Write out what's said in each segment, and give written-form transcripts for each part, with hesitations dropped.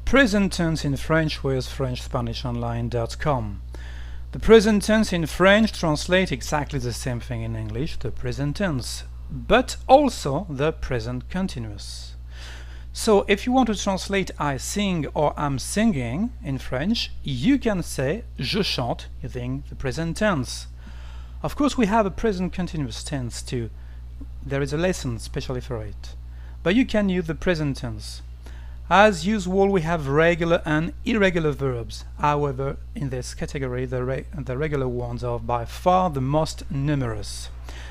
present tense in French with FrenchSpanishOnline.com. The present tense in French translates exactly the same thing in English, the present tense, but also the present continuous. So if you want to translate I sing or I'm singing in French, you can say je chante using the present tense. Of course, we have a present continuous tense too. There is a lesson especially for it. But you can use the present tense. As usual, we have regular and irregular verbs. However, in this category, the regular ones are by far the most numerous.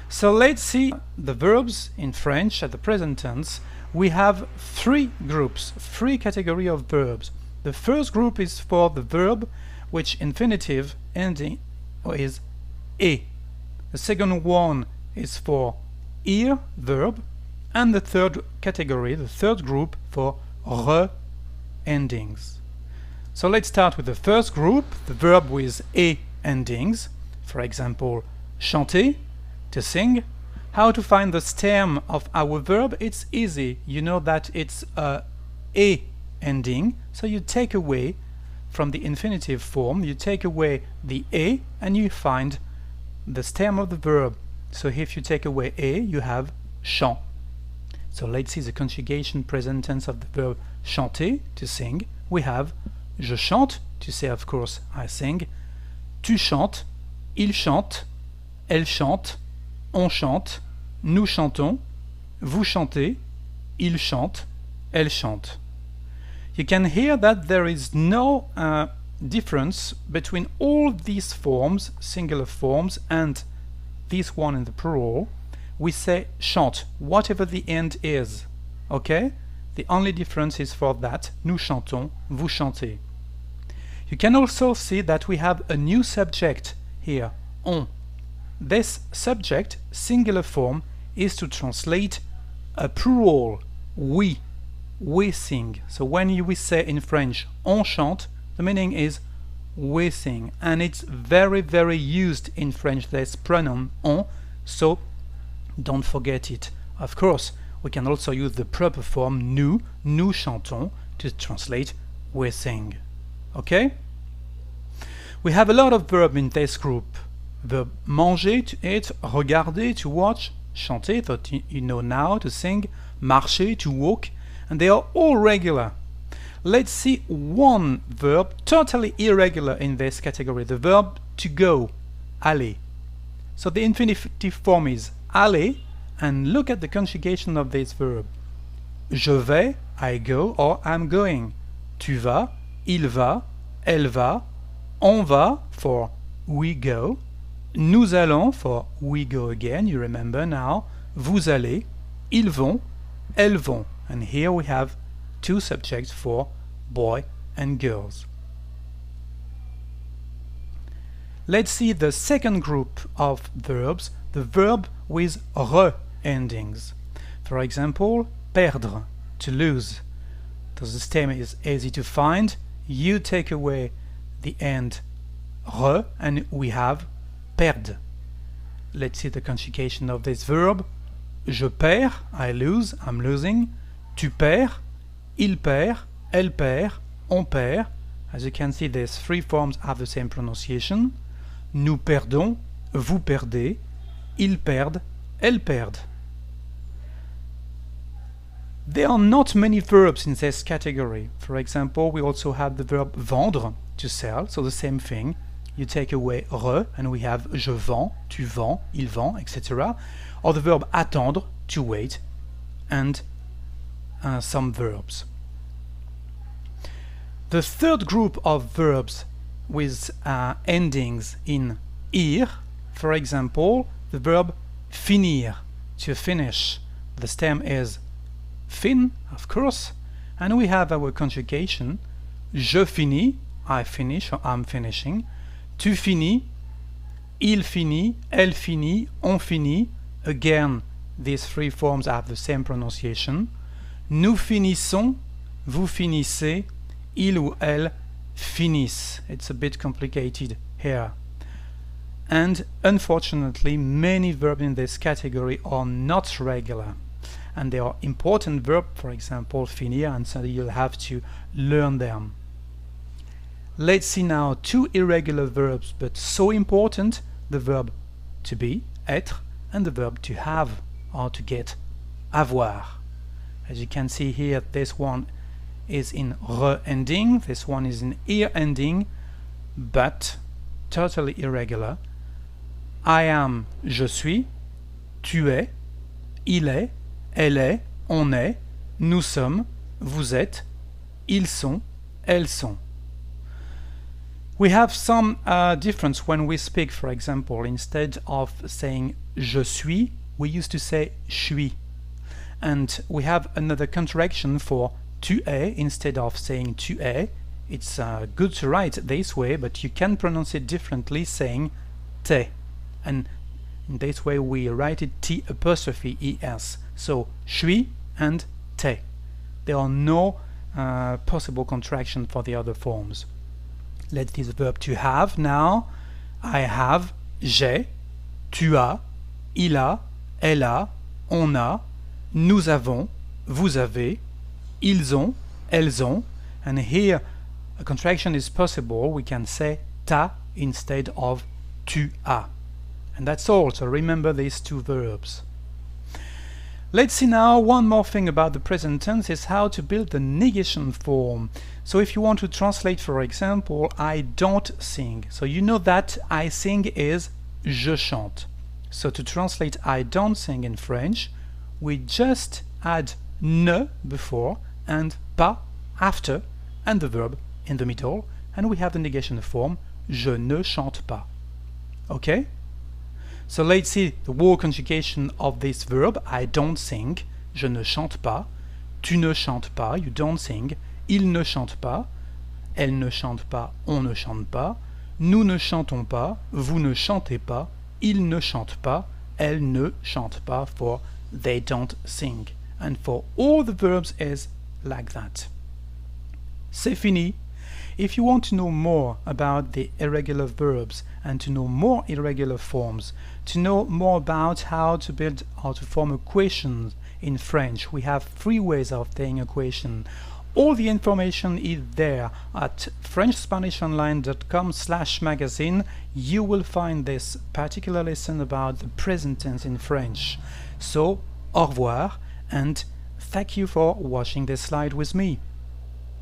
So let's see the verbs in French at the present tense. We have three groups, three categories of verbs. The first group is for the verb which infinitive ending is e. The second one is for ir verb, and the third category, the third group, for re endings. So let's start with the first group, the verb with e endings. For example, chanter, to sing. How to find the stem of our verb? It's easy. You know that it's a e ending, so you take away from the infinitive form, you take away the e and you find the stem of the verb. So if you take away e, you have chant. So let's see the conjugation present tense of the verb chanter, to sing. We have je chante, to say of course I sing, tu chantes, il chante, elle chante, on chante, nous chantons, vous chantez, il chante, elle chante. You can hear that there is no difference between all these forms, singular forms, and this one in the plural. We say chante, whatever the end is. Okay? The only difference is for that, nous chantons, vous chantez. You can also see that we have a new subject here, on. This subject, singular form, is to translate a plural, we sing. So when we say in French, on chante, the meaning is we sing. And it's very, very used in French, this pronoun on, so don't forget it. Of course, we can also use the proper form nous chantons, to translate we sing. Okay? We have a lot of verbs in this group. Verb manger, to eat, regarder, to watch, chanter, that you know now, to sing, marcher, to walk, and they are all regular. Let's see one verb totally irregular in this category, the verb to go, aller. So the infinitive form is aller, and look at the conjugation of this verb. Je vais, I go, or I'm going. Tu vas, il va, elle va, on va, for we go, nous allons, for we go again, you remember now, vous allez, ils vont, elles vont. And here we have two subjects for boy and girls. Let's see the second group of verbs, the verb with re endings. For example, perdre, to lose. So the stem is easy to find. You take away the end re and we have perdre. Let's see the conjugation of this verb. Je perds, I lose, I'm losing. Tu perds, il perd, elle perd, on perd. As you can see, these three forms have the same pronunciation. Nous perdons, vous perdez, ils perdent, elles perdent. There are not many verbs in this category. For example, we also have the verb vendre, to sell, so the same thing. You take away re and we have je vends, tu vends, il vend, etc. Or the verb attendre, to wait, and some verbs. The third group of verbs with endings in ir, for example, the verb finir, to finish. The stem is fin, of course, and we have our conjugation. Je finis, I finish or I'm finishing. Tu finis, il finit, elle finit, on finit. Again, these three forms have the same pronunciation. Nous finissons, vous finissez, il ou elle finissent. It's a bit complicated here. And unfortunately, many verbs in this category are not regular. and they are important verbs, for example, finir, and so you'll have to learn them. Let's see now two irregular verbs, but so important, the verb to be, êtres, and the verb to have, or to get, avoir. As you can see here, this one is in re ending, this one is in ir ending, but totally irregular. I am, je suis, tu es, il est, elle est, on est, nous sommes, vous êtes, ils sont, elles sont. We have some difference when we speak. For example, instead of saying je suis, we used to say suis. And we have another contraction for tu es instead of saying tu es. It's good to write this way, but you can pronounce it differently saying te. And in this way we write it T apostrophe ES. So suis and te. There are no possible contraction for the other forms. Let's see the verb to have now. I have, j'ai, tu as, il a, elle a, on a, nous avons, vous avez, ils ont, elles ont, and here a contraction is possible. We can say t'as instead of tu as. And that's all, so remember these two verbs. Let's see now one more thing about the present tense is how to build the negation form. So if you want to translate, for example, I don't sing. So you know that I sing is je chante. So to translate I don't sing in French, we just add ne before and pas after and the verb in the middle, and we have the negation form je ne chante pas. Okay? So let's see the word conjugation of this verb. I don't sing, je ne chante pas, tu ne chantes pas, you don't sing, il ne chante pas, elle ne chante pas, on ne chante pas, nous ne chantons pas, vous ne chantez pas, il ne chante pas, elle ne chante pas for they don't sing. And for all the verbs is like that. C'est fini. If you want to know more about the irregular verbs and to know more irregular forms, to know more about how to build or to form equations in French, we have 3 ways of saying equation. All the information is there at FrenchSpanishOnline.com/magazine. You will find this particular lesson about the present tense in French. So, au revoir and thank you for watching this slide with me.